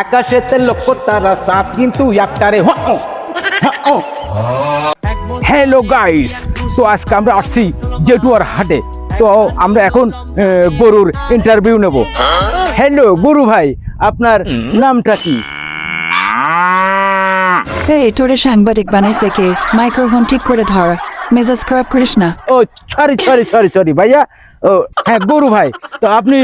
আকাশেতে লক্ষ তারা সাপ কিন্তু একটারে হ্যালো গাইস, তো আজকে আমরা আসছি জেটুয়ার হাটে। তো আমরা এখন গরুর ইন্টারভিউ নেব। হ্যালো গরু ভাই, আপনার নামটা কি? এই তোরে সাংবাদিক বানাইছে কে? মাইক্রোফোন ঠিক করে ধর, মেজাজ খারাপ করিস না। ও সরি ভাইয়া। ও হ্যাঁ গরু ভাই, তো আপনি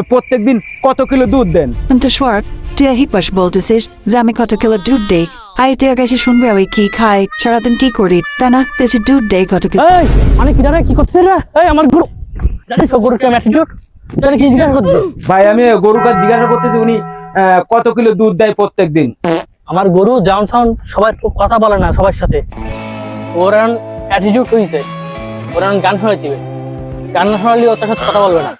প্রত্যেকদিন কত কিলো দুধ দেন? কিন্তু শর্ট, তুই হিপাস বলতেছিস যে আমি কত কিলো দুধ দেই? আই তুই কাছে শুনবি আমি কি খাই, সারাদিন কি করি, তা না বেশি দুধ দেই কত কিলো? এই মানে কি জানে কি করছিস রে? এই আমার গরু জানিস তো গরুর কেমন অ্যাটিটিউড? জানি কি জিজ্ঞাসা করছিস? ভাই আমি গরুর কাছে জিজ্ঞাসা করতেছি উনি কত কিলো দুধ দেয় প্রত্যেকদিন। আমার গরু জাউন সাউন্ড সবাই কথা বলে না সবার সাথে। ওর অ্যাটিটিউড হইছে, ওর গান শোনাইতে হবে। গান না শোনালে ওর সাথে কথা বলবে না।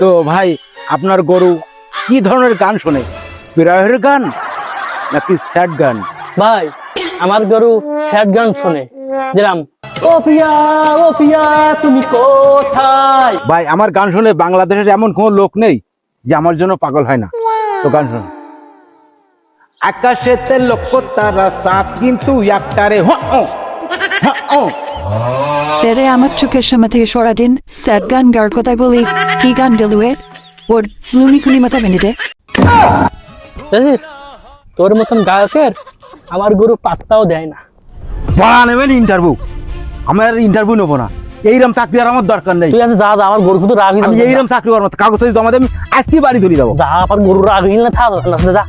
তো ভাই আপনার গরু কি ধরনের গান শোনে? বিরহের গান নাকি স্যাড গান? ভাই আমার গরু স্যাড গান শোনে, যেরাম ও পিয়া তুমি কোথায়। ভাই আমার গান শুনে বাংলাদেশের এমন কোনো লোক নেই যে আমার জন্য পাগল হয় না। তো গান শোন। আকাশেতে লক্ষ তারা সাপ কিন্তু একটারে তেরে আমার চোখের সামনে থেকে সারাদিন স্যাড গান গার কথাই বলি, কি গান গেলুয়ে ওর লুনি খুনি মাথা বেঁধে। বুঝছিস, তোর মতন গায়কের আমার গরু পাত্তাও দেয় না। বলা নেবেন ইন্টারভিউ? আমার ইন্টারভিউ নেবো না, এইরকম চাকরি আর আমার দরকার নেই। তুই আছে যা আমার গরু শুধু রাগি আমি এইরকম চাকরি করার মতো কাগজ জমা দেবেন, আজকে বাড়ি ধরে যাবো। যা আমার গরু রাগি না থাক যা।